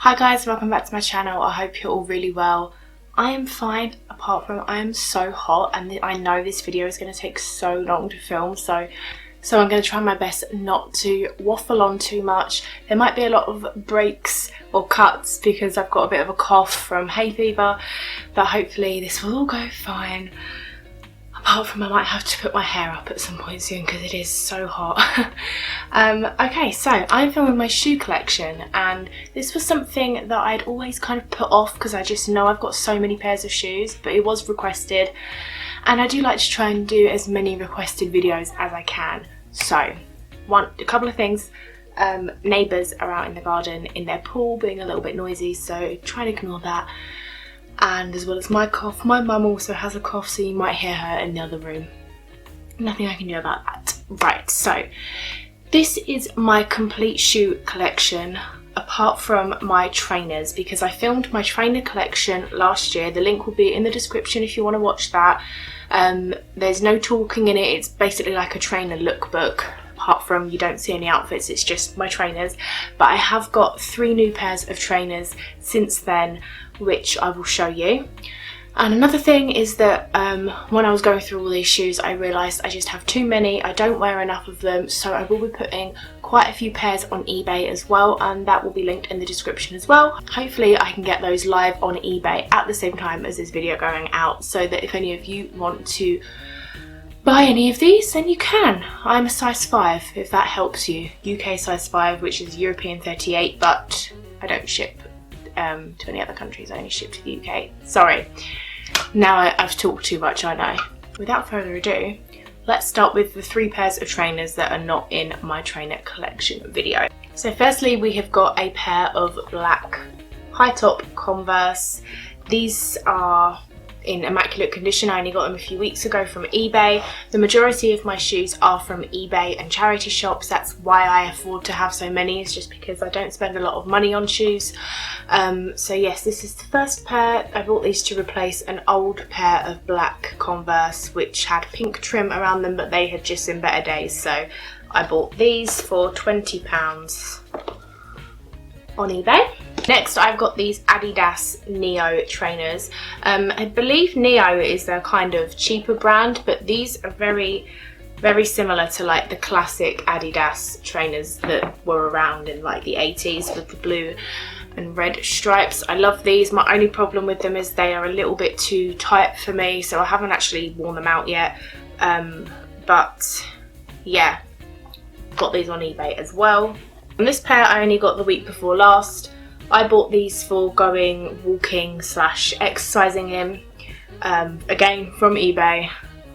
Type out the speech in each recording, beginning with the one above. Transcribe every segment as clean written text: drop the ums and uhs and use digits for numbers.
Hi guys, welcome back to my channel. I hope you're all really well. I am fine, apart from I am so hot and I know this video is going to take so long to film, so I'm going to try my best not to waffle on too much. There might be a lot of breaks or cuts because I've got a bit of a cough from hay fever, but hopefully this will all go fine. Apart from I might have to put my hair up at some point soon because it is so hot. Okay, so I'm filming my shoe collection, and this was something that I'd always kind of put off because I just know I've got so many pairs of shoes, but it was requested and I do like to try and do as many requested videos as I can. So, a couple of things. Neighbours are out in the garden in their pool being a little bit noisy, so try and ignore that. And as well as my cough, my mum also has a cough, so you might hear her in the other room. Nothing I can do about that. Right, so this is my complete shoe collection apart from my trainers, because I filmed my trainer collection last year. The link will be in the description if you want to watch that. There's no talking in it, it's basically like a trainer lookbook. Apart from you don't see any outfits, it's just my trainers. But I have got 3 new pairs of trainers since then, which I will show you. And another thing is that when I was going through all these shoes, I realised I just have too many. I don't wear enough of them, so I will be putting quite a few pairs on eBay as well, and that will be linked in the description as well. Hopefully I can get those live on eBay at the same time as this video going out, so that if any of you want to buy any of these, then you can. I'm a size 5, if that helps you. UK size 5, which is European 38, but I don't ship to any other countries. I only ship to the UK. Sorry, now I've talked too much, I know. Without further ado, let's start with the 3 pairs of trainers that are not in my trainer collection video. So firstly, we have got a pair of black high top Converse. These are in immaculate condition. I only got them a few weeks ago from eBay. The majority of my shoes are from eBay and charity shops. That's why I afford to have so many, it's just because I don't spend a lot of money on shoes. So yes, this is the first pair. I bought these to replace an old pair of black Converse which had pink trim around them, but they had just seen better days, so I bought these for £20 on eBay. Next, I've got these Adidas Neo trainers. I believe Neo is their kind of cheaper brand, but these are very similar to like the classic Adidas trainers that were around in like the 80s with the blue and red stripes. I love these. My only problem with them is they are a little bit too tight for me, so I haven't actually worn them out yet. But yeah, got these on eBay as well. And this pair I only got the week before last. I bought these for going walking / exercising in, again from eBay.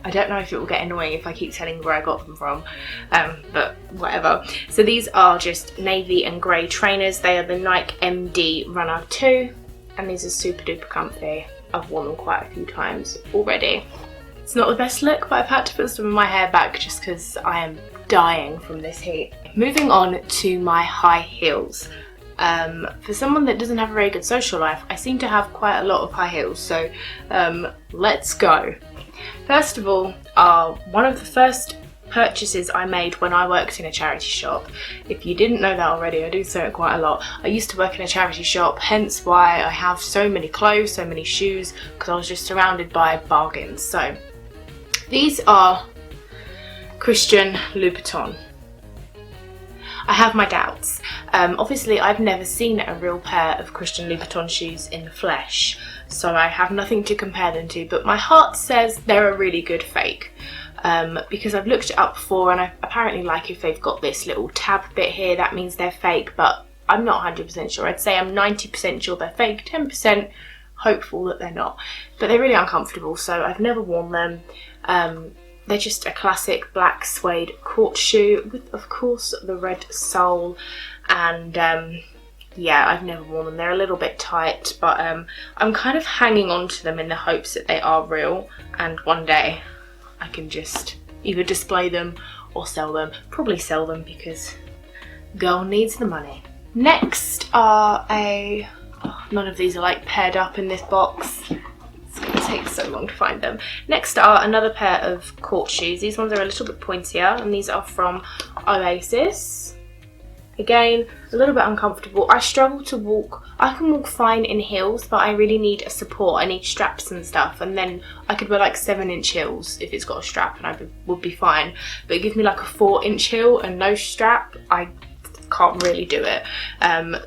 I don't know if it will get annoying if I keep telling where I got them from, but whatever. So these are just navy and grey trainers. They are the Nike MD Runner 2, and these are super duper comfy. I've worn them quite a few times already. It's not the best look, but I've had to put some of my hair back just because I am dying from this heat. Moving on to my high heels. For someone that doesn't have a very good social life, I seem to have quite a lot of high heels, so let's go. First of all, one of the first purchases I made when I worked in a charity shop. If you didn't know that already, I do say it quite a lot. I used to work in a charity shop, hence why I have so many clothes, so many shoes, because I was just surrounded by bargains. So these are Christian Louboutin. I have my doubts. Obviously I've never seen a real pair of Christian Louboutin shoes in the flesh, so I have nothing to compare them to, but my heart says they're a really good fake, because I've looked it up before, and apparently like if they've got this little tab bit here, that means they're fake, but I'm not 100% sure. I'd say I'm 90% sure they're fake, 10% hopeful that they're not, but they're really uncomfortable, so I've never worn them. They're just a classic black suede court shoe with, of course, the red sole, and yeah, I've never worn them. They're a little bit tight, but I'm kind of hanging on to them in the hopes that they are real, and one day I can just either display them or sell them. Probably sell them because girl needs the money. Next are none of these are like paired up in this box. It's going to take so long to find them. Next are another pair of court shoes. These ones are a little bit pointier, and these are from Oasis. Again, a little bit uncomfortable. I struggle to walk. I can walk fine in heels, but I really need a support. I need straps and stuff, and then I could wear like 7-inch heels if it's got a strap and I would be fine. But give me like a 4-inch heel and no strap, I can't really do it.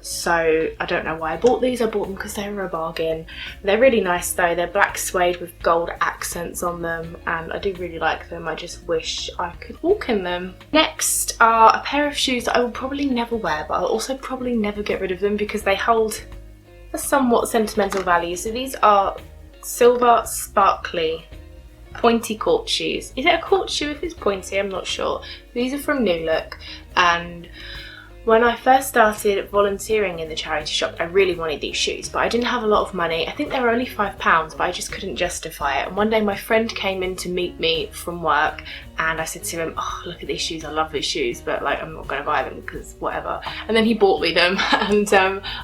So I don't know why I bought these. I bought them because they were a bargain. They're really nice though. They're black suede with gold accents on them, and I do really like them. I just wish I could walk in them. Next are a pair of shoes that I will probably never wear, but I'll also probably never get rid of them because they hold a somewhat sentimental value. So these are silver sparkly pointy court shoes. Is it a court shoe if it's pointy? I'm not sure. These are from New Look, and when I first started volunteering in the charity shop, I really wanted these shoes, but I didn't have a lot of money. I think they were only £5, but I just couldn't justify it. And one day my friend came in to meet me from work, and I said to him, oh, look at these shoes, I love these shoes, but like I'm not going to buy them because whatever. And then he bought me them, and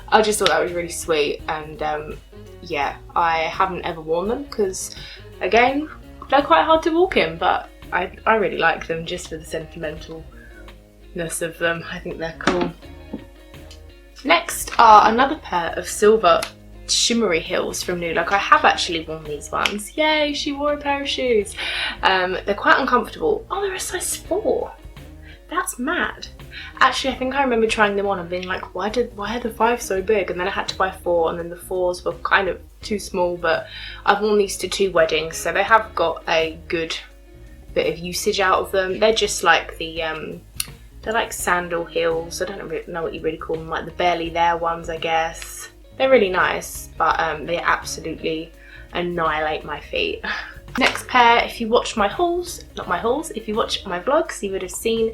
I just thought that was really sweet. And yeah, I haven't ever worn them because, again, they're quite hard to walk in, but I really like them just for the sentimental of them. I think they're cool. Next are another pair of silver shimmery heels from New Look. I have actually worn these ones. Yay, she wore a pair of shoes. They're quite uncomfortable. Oh, they're a size 4. That's mad. Actually, I think I remember trying them on and being like, why are the 5 so big? And then I had to buy 4, and then the 4s were kind of too small, but I've worn these to 2 weddings, so they have got a good bit of usage out of them. They're just like the they're like sandal heels. I don't know what you really call them, like the barely there ones, I guess. They're really nice, but they absolutely annihilate my feet. Next pair, if you watch my hauls, not my hauls, if you watch my vlogs, you would have seen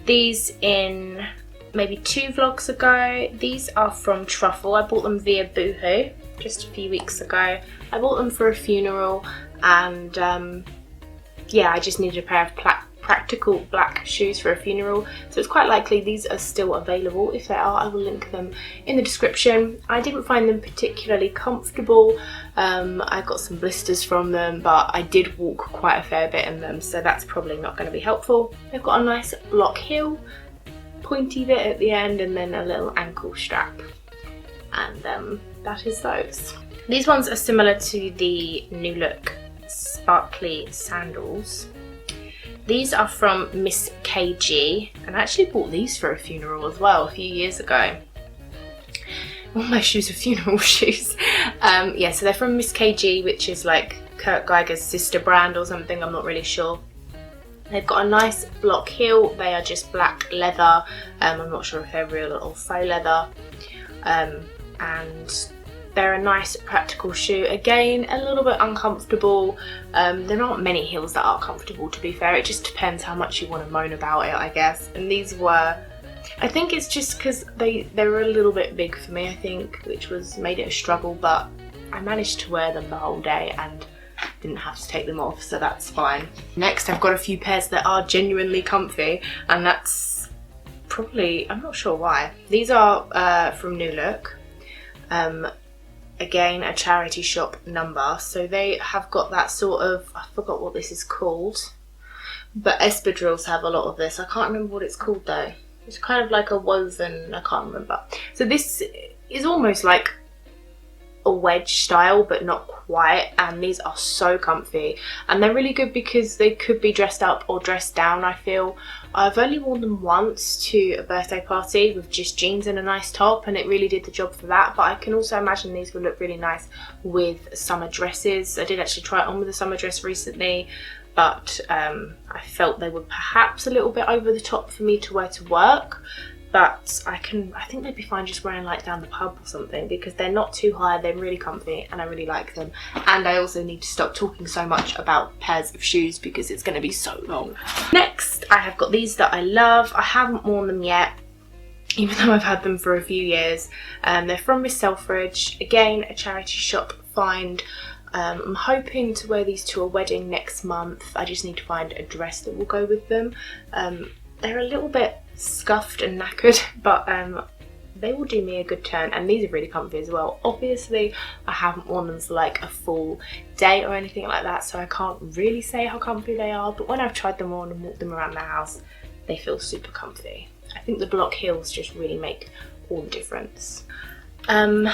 these in maybe 2 vlogs ago. These are from Truffle. I bought them via Boohoo just a few weeks ago. I bought them for a funeral, and yeah, I just needed a pair of practical black shoes for a funeral, so it's quite likely these are still available. If they are, I will link them in the description. I didn't find them particularly comfortable. I got some blisters from them, but I did walk quite a fair bit in them, so that's probably not going to be helpful. They've got a nice block heel, pointy bit at the end, and then a little ankle strap, and that is those. These ones are similar to the New Look sparkly sandals. These are from Miss KG, and I actually bought these for a funeral as well a few years ago. All my shoes are funeral shoes. Yeah, so they're from Miss KG, which is like Kurt Geiger's sister brand or something, I'm not really sure. They've got a nice block heel. They are just black leather. I'm not sure if they're real or faux leather. And they're a nice practical shoe. Again, a little bit uncomfortable. There aren't many heels that are comfortable, to be fair. It just depends how much you want to moan about it, I guess. And these were, I think it's just because they were a little bit big for me, I think, which made it a struggle, but I managed to wear them the whole day and didn't have to take them off, so that's fine. Next, I've got a few pairs that are genuinely comfy, and that's probably, I'm not sure why. These are from New Look. Again, a charity shop number, so they have got that sort of, I forgot what this is called, but espadrilles have a lot of this. I can't remember what it's called though. It's kind of like a woven, I can't remember. So this is almost like a wedge style, but not quite, and these are so comfy, and they're really good because they could be dressed up or dressed down, I feel. I've only worn them once to a birthday party with just jeans and a nice top, and it really did the job for that, but I can also imagine these would look really nice with summer dresses. I did actually try it on with a summer dress recently, but I felt they were perhaps a little bit over the top for me to wear to work. But I think they'd be fine just wearing like down the pub or something, because they're not too high, they're really comfy, and I really like them. And I also need to stop talking so much about pairs of shoes because it's going to be so long. Next, I have got these that I love. I haven't worn them yet, even though I've had them for a few years. They're from Miss Selfridge, again a charity shop find. I'm hoping to wear these to a wedding next month. I just need to find a dress that will go with them. They're a little bit scuffed and knackered, but they will do me a good turn, and these are really comfy as well. Obviously I haven't worn them for like a full day or anything like that, so I can't really say how comfy they are, but when I've tried them on and walked them around the house, they feel super comfy. I think the block heels just really make all the difference. I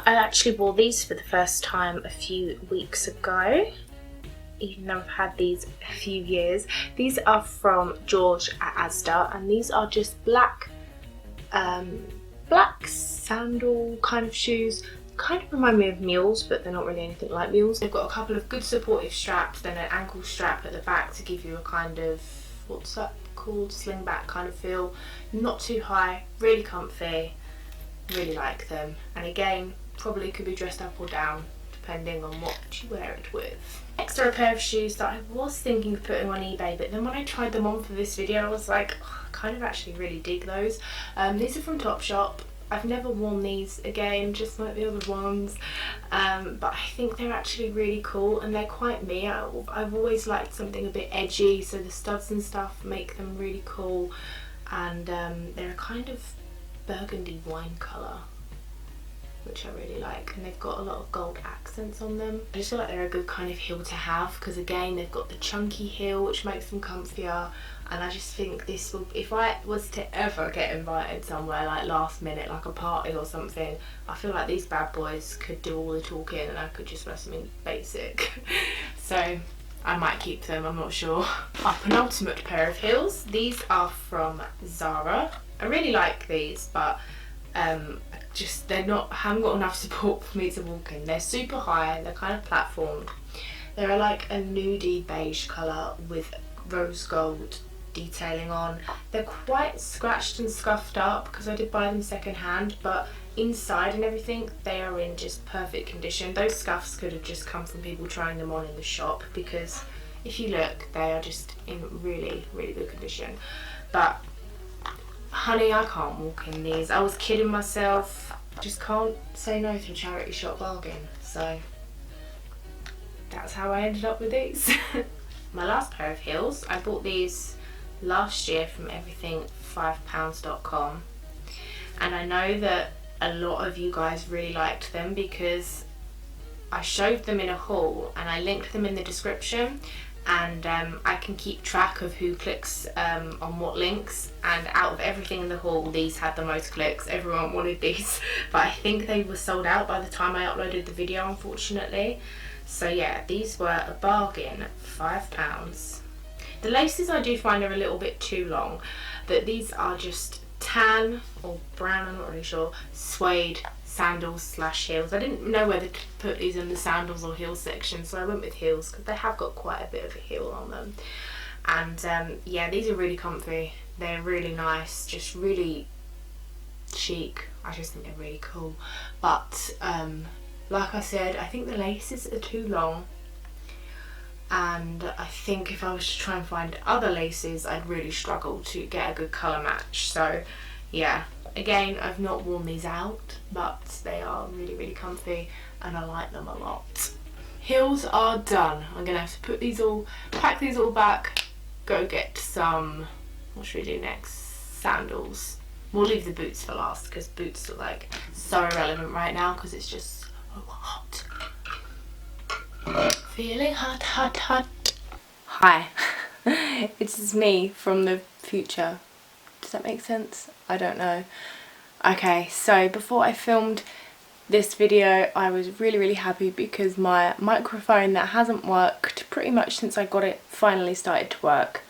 actually wore these for the first time a few weeks ago, even though I've had these a few years. These are from George at Asda, and these are just black sandal kind of shoes. Kind of remind me of mules, but they're not really anything like mules. They've got a couple of good supportive straps, then an ankle strap at the back to give you a kind of, what's that called, sling back kind of feel. Not too high, really comfy, really like them. And again, probably could be dressed up or down depending on what you wear it with. Next are a pair of shoes that I was thinking of putting on eBay, but then when I tried them on for this video I was like, oh, I kind of actually really dig those. These are from Topshop. I've never worn these, again, just like the other ones, but I think they're actually really cool and they're quite me. I've always liked something a bit edgy, so the studs and stuff make them really cool, and they're a kind of burgundy wine colour, which I really like, and they've got a lot of gold accents on them. I just feel like they're a good kind of heel to have, because again they've got the chunky heel which makes them comfier, and I just think this will, if I was to ever get invited somewhere like last minute, like a party or something, I feel like these bad boys could do all the talking and I could just wear something basic. So I might keep them, I'm not sure. Our penultimate pair of heels, these are from Zara. I really like these, but just they're not, haven't got enough support for me to walk in. They're super high, they're kind of platformed. They're like a nudie beige colour with rose gold detailing on. They're quite scratched and scuffed up because I did buy them second hand, but inside and everything they are in just perfect condition. Those scuffs could have just come from people trying them on in the shop, because if you look they are just in really good condition. But honey, I can't walk in these. I was kidding myself. Just can't say no to a charity shop bargain. So that's how I ended up with these. My last pair of heels, I bought these last year from everything5pounds.com, and I know that a lot of you guys really liked them because I showed them in a haul and I linked them in the description, and I can keep track of who clicks on what links, and out of everything in the haul these had the most clicks. Everyone wanted these, but I think they were sold out by the time I uploaded the video, unfortunately. So yeah, these were a bargain, £5. The laces I do find are a little bit too long, but these are just tan or brown, I'm not really sure, suede sandals slash heels. I didn't know whether to put these in the sandals or heels section, so I went with heels because they have got quite a bit of a heel on them. And yeah, these are really comfy. They're really nice, just really chic. I just think they're really cool. But like I said, I think the laces are too long, and I think if I was to try and find other laces I'd really struggle to get a good colour match. So yeah, again, I've not worn these out, but they are really comfy and I like them a lot. Heels are done. I'm gonna have to put these all, pack these all back, go get some, what should we do next? Sandals. We'll leave the boots for last because boots are like so irrelevant right now because it's just so hot. Feeling hot. Hi. It's me from the future. Does that make sense? I don't know. Okay, so before I filmed this video I was really happy because my microphone that hasn't worked pretty much since I got it finally started to work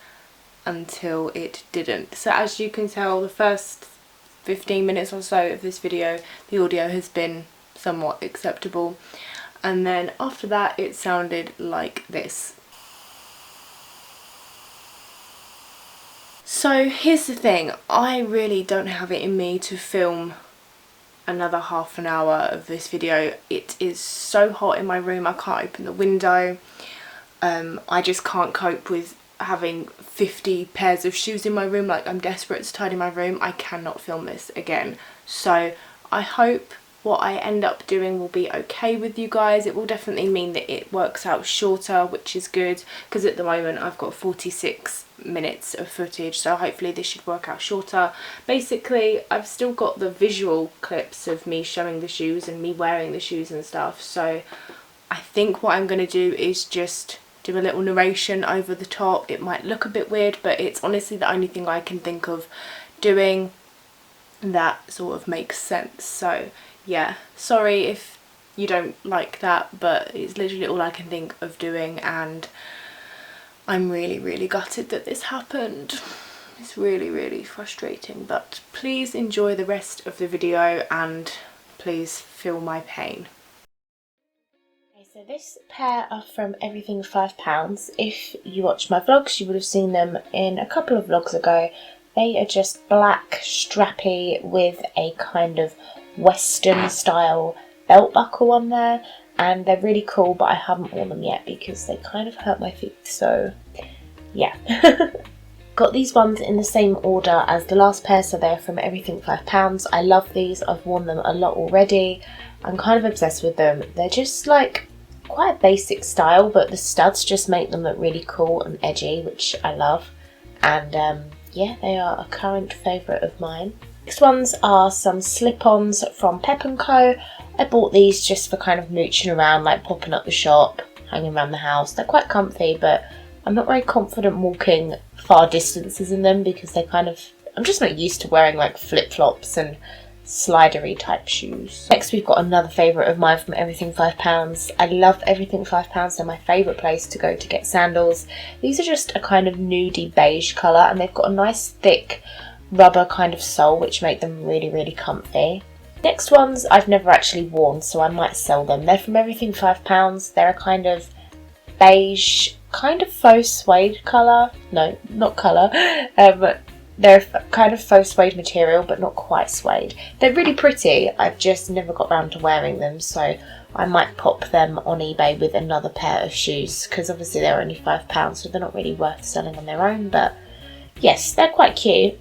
until it didn't. So as you can tell, the first 15 minutes or so of this video the audio has been somewhat acceptable, and then after that it sounded like this. So here's the thing, I really don't have it in me to film another half an hour of this video. It is so hot in my room, I can't open the window. I just can't cope with having 50 pairs of shoes in my room. Like, I'm desperate to tidy my room. I cannot film this again. So I hope what I end up doing will be okay with you guys. It will definitely mean that it works out shorter, which is good, because at the moment I've got 46 minutes of footage, so hopefully this should work out shorter. Basically, I've still got the visual clips of me showing the shoes and me wearing the shoes and stuff, so I think what I'm going to do is just do a little narration over the top. It might look a bit weird, but it's honestly the only thing I can think of doing that sort of makes sense. So yeah, sorry if you don't like that, but it's literally all I can think of doing, and I'm really gutted that this happened. It's really frustrating, but please enjoy the rest of the video and please feel my pain. Okay, so this pair are from Everything £5. If you watch my vlogs, you would have seen them in a couple of vlogs ago. They are just black, strappy, with a kind of Western style belt buckle on there, and they're really cool, but I haven't worn them yet because they kind of hurt my feet, so yeah. Got these ones in the same order as the last pair, so they're from Everything £5. I love these, I've worn them a lot already. I'm kind of obsessed with them. They're just like quite a basic style, but the studs just make them look really cool and edgy, which I love. And yeah, they are a current favourite of mine. Next ones are some slip-ons from Pep & Co. I bought these just for kind of mooching around, like popping up the shop, hanging around the house. They're quite comfy, but I'm not very confident walking far distances in them because they kind of, I'm just not used to wearing like flip-flops and slidery type shoes. Next we've got another favourite of mine from Everything £5. I love Everything £5, they're my favourite place to go to get sandals. These are just a kind of nudie beige colour, and they've got a nice thick rubber kind of sole which make them really comfy. Next ones I've never actually worn, so I might sell them. They're from Everything £5. They're a kind of beige, kind of faux suede colour. No, not colour. They're a kind of faux suede material, but not quite suede. They're really pretty. I've just never got round to wearing them, so I might pop them on eBay with another pair of shoes, because obviously they're only £5, so they're not really worth selling on their own. But yes, they're quite cute.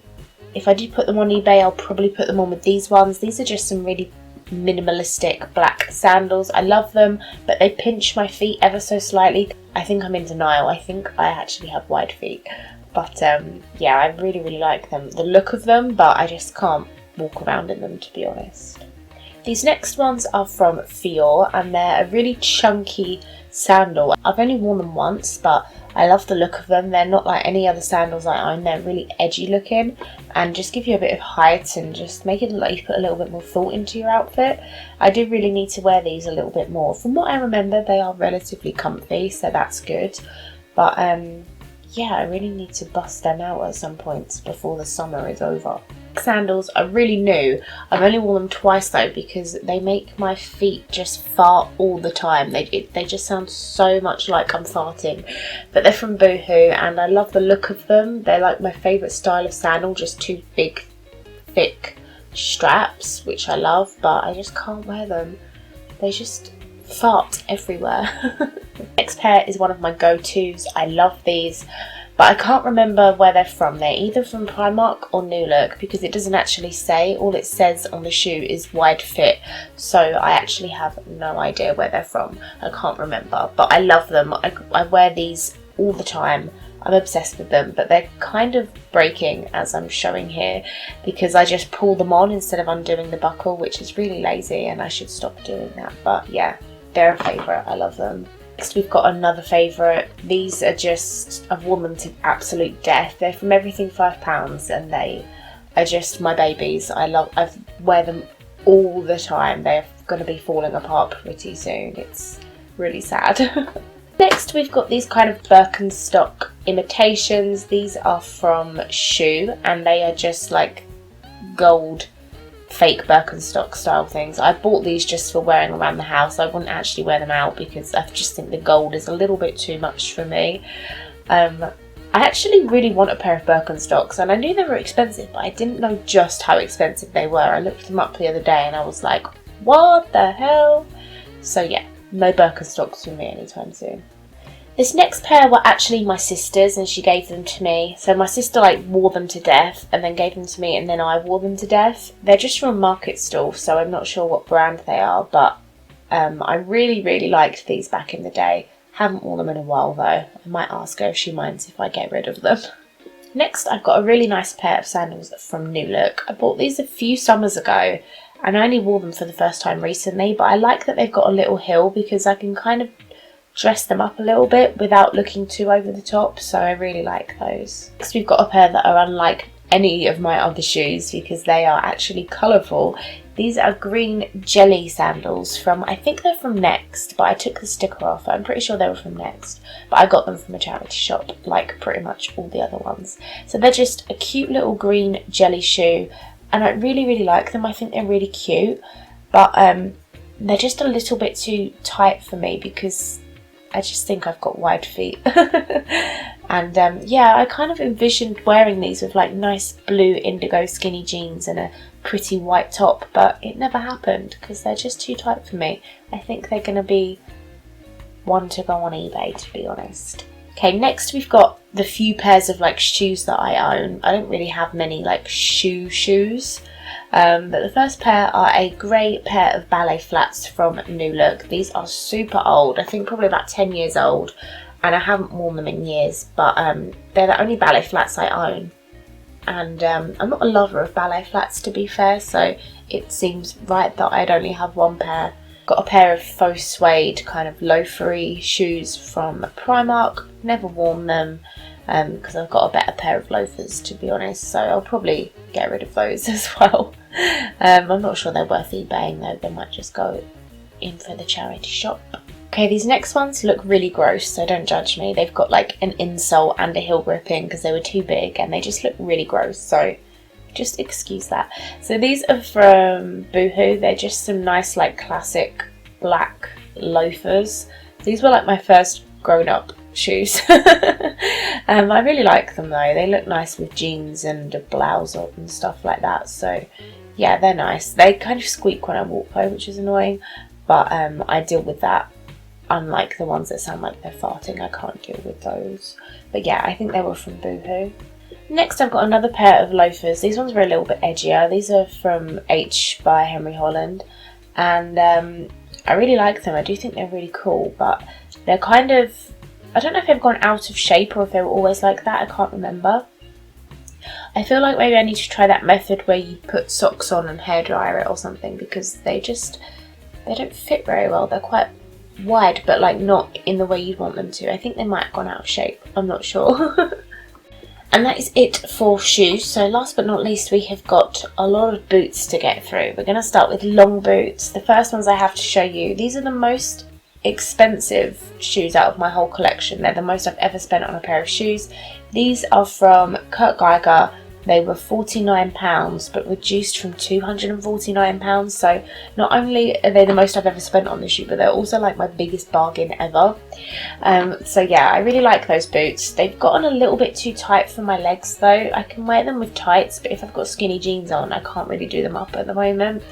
If I do put them on eBay, I'll probably put them on with these ones. These are just some really minimalistic black sandals. I love them, but they pinch my feet ever so slightly. I think I'm in denial. I think I actually have wide feet. But yeah, I really like them. The look of them, but I just can't walk around in them, to be honest. These next ones are from Fior, and they're a really chunky sandal. I've only worn them once, but I love the look of them. They're not like any other sandals I own. They're really edgy looking and just give you a bit of height and just make it look like you put a little bit more thought into your outfit. I do really need to wear these a little bit more. From what I remember, they are relatively comfy, so that's good. But yeah, I really need to bust them out at some point before the summer is over. Sandals are really new. I've only worn them twice though because they make my feet just fart all the time. They just sound so much like I'm farting. But they're from Boohoo and I love the look of them. They're like my favourite style of sandal, just two big thick straps, which I love, but I just can't wear them. They just fart everywhere. Next pair is one of my go-tos. I love these, but I can't remember where they're from. They're either from Primark or New Look because it doesn't actually say. All it says on the shoe is wide fit, so I actually have no idea where they're from. I can't remember, but I love them. I wear these all the time. I'm obsessed with them, but they're kind of breaking as I'm showing here because I just pull them on instead of undoing the buckle, which is really lazy and I should stop doing that. But yeah, they're a favourite. I love them. Next we've got another favourite. These are just, I've worn them to absolute death. They're from Everything £5 and they are just my babies. I wear them all the time. They're going to be falling apart pretty soon. It's really sad. Next we've got these kind of Birkenstock imitations. These are from Shoe and they are just like gold fake Birkenstock style things. I bought these just for wearing around the house. I wouldn't actually wear them out because I just think the gold is a little bit too much for me. I actually really want a pair of Birkenstocks and I knew they were expensive, but I didn't know just how expensive they were. I looked them up the other day and I was like, what the hell? So yeah, no Birkenstocks for me anytime soon. This next pair were actually my sister's and she gave them to me. So my sister like wore them to death and then gave them to me and then I wore them to death. They're just from a market stall, so I'm not sure what brand they are, but I really liked these back in the day. Haven't worn them in a while though. I might ask her if she minds if I get rid of them. Next I've got a really nice pair of sandals from New Look. I bought these a few summers ago and I only wore them for the first time recently, but I like that they've got a little heel because I can kind of dress them up a little bit without looking too over the top, so I really like those. Next we've got a pair that are unlike any of my other shoes because they are actually colourful. These are green jelly sandals from, I think they're from Next, but I took the sticker off. I'm pretty sure they were from Next, but I got them from a charity shop like pretty much all the other ones. So they're just a cute little green jelly shoe, and I really like them. I think they're really cute, but they're just a little bit too tight for me because I just think I've got wide feet. And yeah, I kind of envisioned wearing these with like nice blue indigo skinny jeans and a pretty white top, but it never happened because they're just too tight for me. I think they're going to be one to go on eBay, to be honest. Okay, next we've got the few pairs of like shoes that I own. I don't really have many like shoes. But the first pair are a grey pair of ballet flats from New Look. These are super old, I think probably about 10 years old, and I haven't worn them in years, but they're the only ballet flats I own. And I'm not a lover of ballet flats, to be fair, so it seems right that I'd only have one pair. Got a pair of faux suede kind of loafery shoes from Primark. Never worn them because I've got a better pair of loafers, to be honest, so I'll probably get rid of those as well. I'm not sure they're worth eBaying though, they might just go in for the charity shop. Okay, these next ones look really gross, so don't judge me. They've got like an insole and a heel gripping because they were too big, and they just look really gross, so just excuse that. So these are from Boohoo. They're just some nice like classic black loafers. These were like my first grown-up shoes. I really like them though. They look nice with jeans and a blouse on and stuff like that, so yeah, they're nice. They kind of squeak when I walk though, which is annoying, but I deal with that. Unlike the ones that sound like they're farting, I can't deal with those. But yeah, I think they were from Boohoo. Next I've got another pair of loafers. These ones were a little bit edgier. These are from H by Henry Holland, and I really like them. I do think they're really cool, but they're kind of, I don't know if they've gone out of shape or if they were always like that, I can't remember. I feel like maybe I need to try that method where you put socks on and hairdryer it or something, because they don't fit very well. They're quite wide, but like not in the way you'd want them to. I think they might have gone out of shape, I'm not sure. And that is it for shoes. So last but not least, we have got a lot of boots to get through. We're going to start with long boots. The first ones I have to show you, these are the most expensive shoes out of my whole collection. They're the most I've ever spent on a pair of shoes. These are from Kurt Geiger. They were £49 but reduced from £249, so not only are they the most I've ever spent on this shoe, but they're also like my biggest bargain ever. So yeah, I really like those boots. They've gotten a little bit too tight for my legs though. I can wear them with tights, but if I've got skinny jeans on, I can't really do them up at the moment.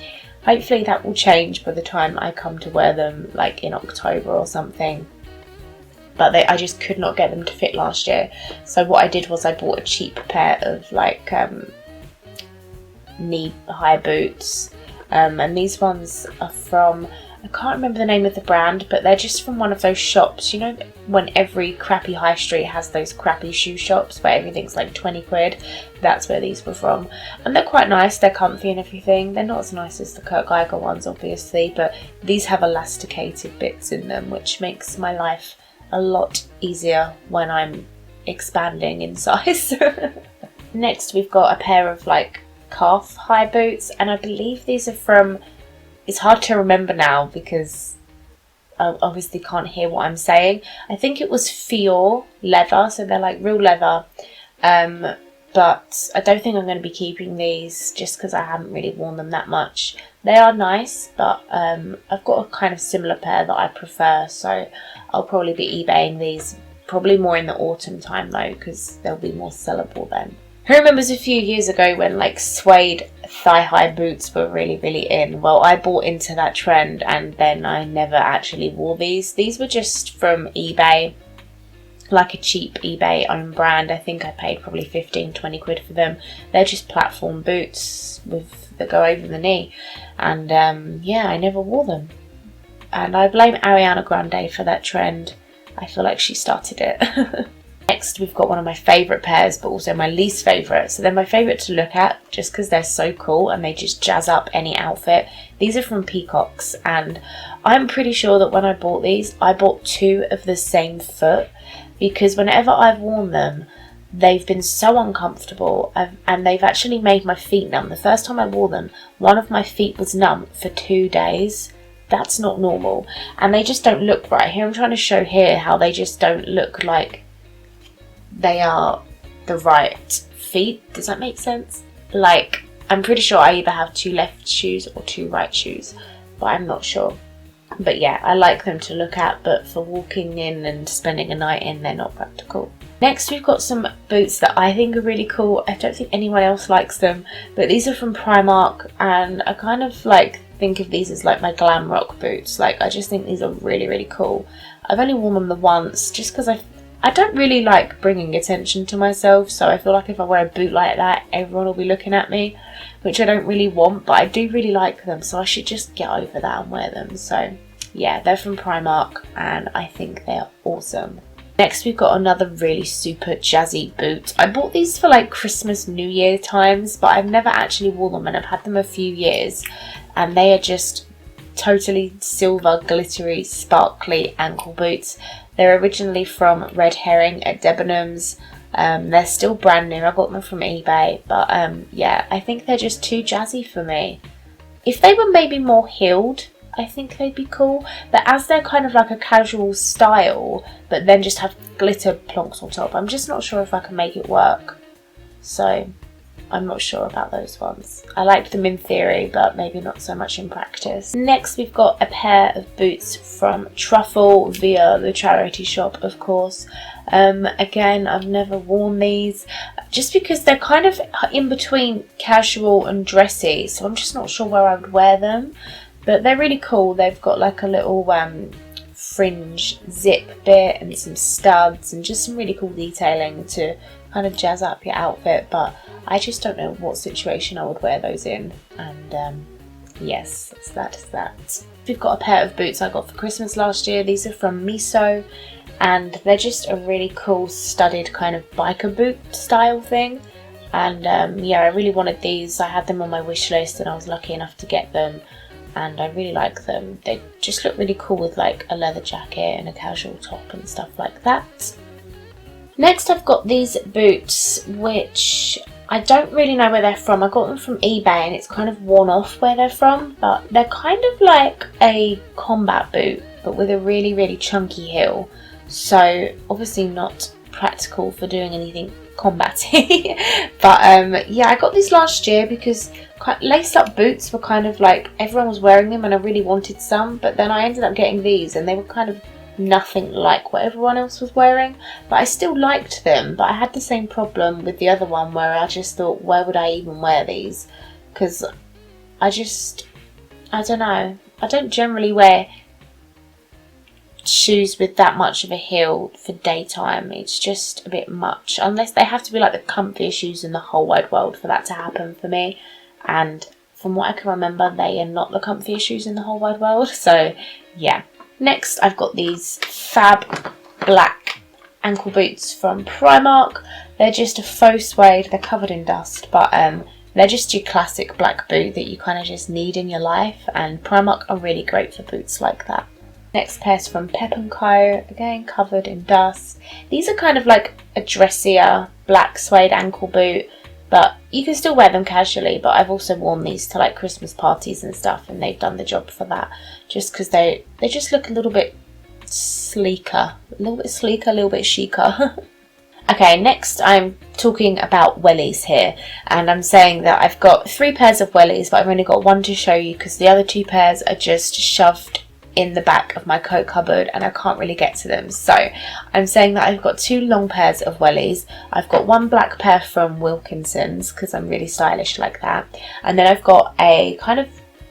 Hopefully that will change by the time I come to wear them, like in October or something. But I just could not get them to fit last year. So what I did was I bought a cheap pair of like knee-high boots. And these ones are from, I can't remember the name of the brand, but they're just from one of those shops. You know when every crappy high street has those crappy shoe shops where everything's like 20 quid? That's where these were from. And they're quite nice, they're comfy and everything. They're not as nice as the Kurt Geiger ones, obviously, but these have elasticated bits in them, which makes my life a lot easier when I'm expanding in size. Next we've got a pair of like calf high boots, and I believe these are from, it's hard to remember now because I obviously can't hear what I'm saying. I think it was Fior leather, so they're like real leather, but I don't think I'm going to be keeping these just because I haven't really worn them that much. They are nice, but I've got a kind of similar pair that I prefer, so I'll probably be eBaying these, probably more in the autumn time though, because they'll be more sellable then. Who remembers a few years ago when like suede thigh-high boots were really in? Well, I bought into that trend and then I never actually wore these. These were just from eBay, like a cheap eBay own brand. I think I paid probably 15-20 quid for them. They're just platform boots that go over the knee, and yeah, I never wore them, and I blame Ariana Grande for that trend. I feel like she started it. Next we've got one of my favourite pairs, but also my least favourite. So they're my favourite to look at just because they're so cool and they just jazz up any outfit. These are from Peacocks, and I'm pretty sure that when I bought these, I bought two of the same foot, because whenever I've worn them, they've been so uncomfortable, and they've actually made my feet numb. The first time I wore them, one of my feet was numb for 2 days. That's not normal, and they just don't look right. Here I'm trying to show here how they just don't look like they are the right feet. Does that make sense? Like, I'm pretty sure I either have 2 left shoes or 2 right shoes, but I'm not sure. But yeah, I like them to look at, but for walking in and spending a night in, they're not practical. Next, we've got some boots that I think are really cool. I don't think anyone else likes them, but these are from Primark, and I kind of like think of these as like my glam rock boots. Like, I just think these are really, really cool. I've only worn them the once, just because I don't really like bringing attention to myself, so I feel like if I wear a boot like that, everyone will be looking at me, which I don't really want, but I do really like them, so I should just get over that and wear them. So yeah, they're from Primark, and I think they're awesome. Next, we've got another really super jazzy boot. I bought these for like Christmas, New Year times, but I've never actually worn them, and I've had them a few years, and they are just totally silver, glittery, sparkly ankle boots. They're originally from Red Herring at Debenhams. They're still brand new. I got them from eBay, but yeah, I think they're just too jazzy for me. If they were maybe more heeled, I think they'd be cool, but as they're kind of like a casual style, but then just have glitter plonks on top, I'm just not sure if I can make it work. So I'm not sure about those ones. I liked them in theory, but maybe not so much in practice. Next, we've got a pair of boots from Truffle via the charity shop, of course. Again, I've never worn these just because they're kind of in between casual and dressy, so I'm just not sure where I would wear them. But they're really cool. They've got like a little fringe zip bit and some studs and just some really cool detailing to kind of jazz up your outfit, but I just don't know what situation I would wear those in. And yes, that is that. We've got a pair of boots I got for Christmas last year. These are from Miso, and they're just a really cool studded kind of biker boot style thing. And yeah, I really wanted these. I had them on my wish list and I was lucky enough to get them, and I really like them. They just look really cool with like a leather jacket and a casual top and stuff like that. Next, I've got these boots, which I don't really know where they're from. I got them from eBay and it's kind of worn off where they're from, but they're kind of like a combat boot, but with a really, really chunky heel. So obviously not practical for doing anything combat-y. But yeah, I got these last year because lace up boots were kind of like, everyone was wearing them and I really wanted some, but then I ended up getting these and they were kind of nothing like what everyone else was wearing, but I still liked them. But I had the same problem with the other one where I just thought, where would I even wear these? Because I don't know, I don't generally wear shoes with that much of a heel for daytime. It's just a bit much, unless they have to be like the comfiest shoes in the whole wide world for that to happen for me, and from what I can remember, they are not the comfiest shoes in the whole wide world. So yeah. Next, I've got these fab black ankle boots from Primark. They're just a faux suede. They're covered in dust, but they're just your classic black boot that you kind of just need in your life, and Primark are really great for boots like that. Next pair's from Pep & Co, again covered in dust. These are kind of like a dressier black suede ankle boot, but you can still wear them casually. But I've also worn these to like Christmas parties and stuff, and they've done the job for that, just because they just look a little bit sleeker, a little bit chicer. Okay, next I'm talking about wellies here, and I'm saying that I've got 3 pairs of wellies, but I've only got 1 to show you because the other 2 pairs are just shoved in the back of my coat cupboard and I can't really get to them. So I'm saying that I've got 2 long pairs of wellies. I've got 1 black pair from Wilkinson's because I'm really stylish like that, and then I've got a kind of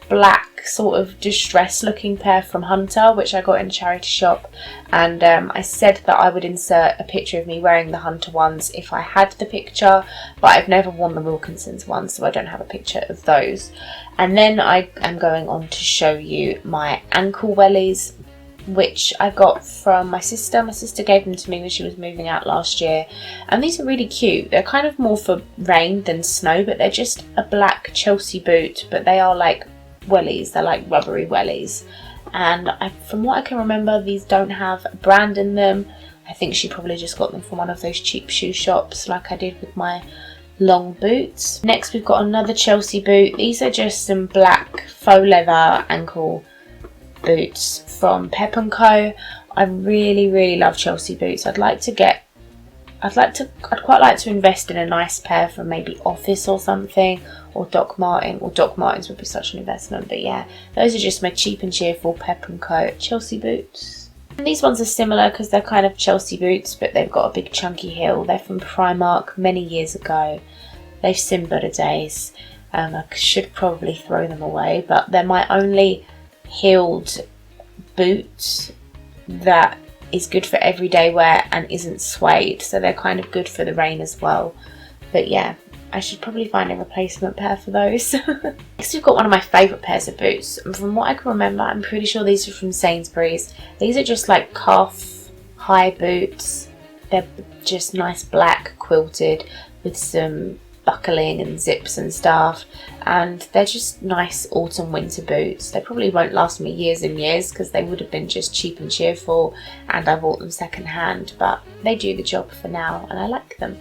black sort of distressed looking pair from Hunter, which I got in a charity shop, and I said that I would insert a picture of me wearing the Hunter ones if I had the picture, but I've never worn the Wilkinson's ones, so I don't have a picture of those. And then I am going on to show you my ankle wellies, which I got from my sister. My sister gave them to me when she was moving out last year, and these are really cute. They're kind of more for rain than snow, but they're just a black Chelsea boot, but they are like wellies. They're like rubbery wellies, and from what I can remember, these don't have a brand in them. I think she probably just got them from one of those cheap shoe shops like I did with my long boots. Next we've got another Chelsea boot. These are just some black faux leather ankle boots from Pep & Co. I really love Chelsea boots. I'd quite like to invest in a nice pair from maybe Office or something, or Doc Martens. Well, Doc Martens would be such an investment, but yeah, those are just my cheap and cheerful Pep & Co. Chelsea boots. And these ones are similar because they're kind of Chelsea boots, but they've got a big chunky heel. They're from Primark many years ago. They've seen better days. I should probably throw them away, but they're my only heeled boot that is good for everyday wear and isn't suede, so they're kind of good for the rain as well. But yeah, I should probably find a replacement pair for those. Next we've got one of my favourite pairs of boots, and from what I can remember, I'm pretty sure these are from Sainsbury's. These are just like calf high boots. They're just nice black quilted with some buckling and zips and stuff, and they're just nice autumn winter boots. They probably won't last me years and years because they would have been just cheap and cheerful, and I bought them second hand, but they do the job for now and I like them.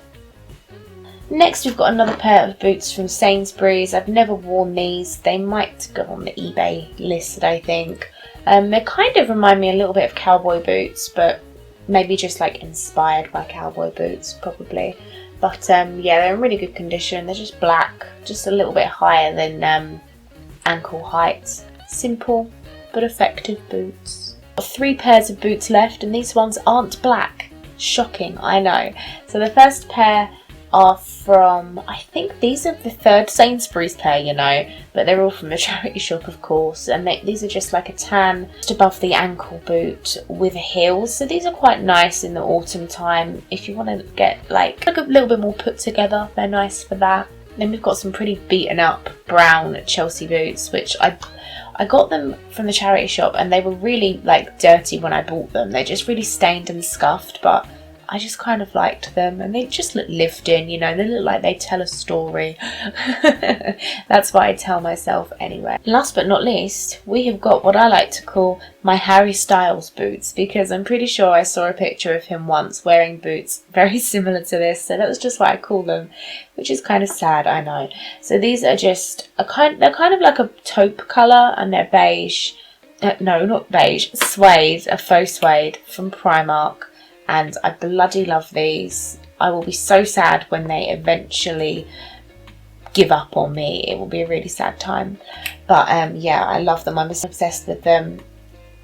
Next we've got another pair of boots from Sainsbury's. I've never worn these. They might go on the eBay list, I think. They kind of remind me a little bit of cowboy boots, but maybe just like inspired by cowboy boots probably. But yeah, they're in really good condition. They're just black, just a little bit higher than ankle height. Simple but effective boots. Got 3 pairs of boots left, and these ones aren't black. Shocking, I know. So the first pair are from, I think these are the 3rd Sainsbury's pair, you know, but they're all from the charity shop, of course, and these are just like a tan just above the ankle boot with a heel. So these are quite nice in the autumn time if you want to get like a little bit more put together. They're nice for that. Then we've got some pretty beaten up brown Chelsea boots, which I got them from the charity shop, and they were really like dirty when I bought them. They're just really stained and scuffed, but I just kind of liked them, and they just look lived in, you know, they look like they tell a story. That's what I tell myself anyway. Last but not least, we have got what I like to call my Harry Styles boots, because I'm pretty sure I saw a picture of him once wearing boots very similar to this, so that was just what I call them, which is kind of sad, I know. So these are just, they're kind of like a taupe colour, and they're beige, no not beige, suede, a faux suede from Primark. And I bloody love these. I will be so sad when they eventually give up on me. It will be a really sad time. But yeah, I love them. I'm obsessed with them.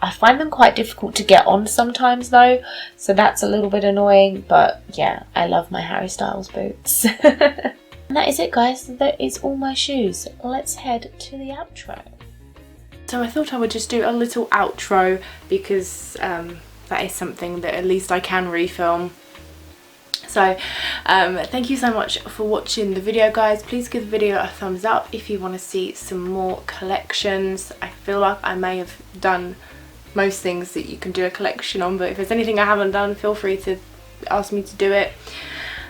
I find them quite difficult to get on sometimes though, so that's a little bit annoying. But yeah, I love my Harry Styles boots. And that is it, guys. That is all my shoes. Let's head to the outro. So I thought I would just do a little outro because that is something that at least I can refilm. So thank you so much for watching the video, guys. Please give the video a thumbs up if you want to see some more collections. I feel like I may have done most things that you can do a collection on, but if there's anything I haven't done, feel free to ask me to do it.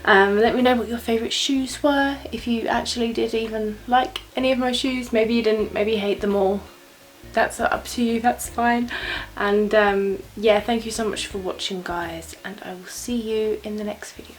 Let me know what your favourite shoes were, if you actually did even like any of my shoes. Maybe you didn't, maybe you hate them all. That's up to you, that's fine. And yeah, thank you so much for watching, guys, and I will see you in the next video.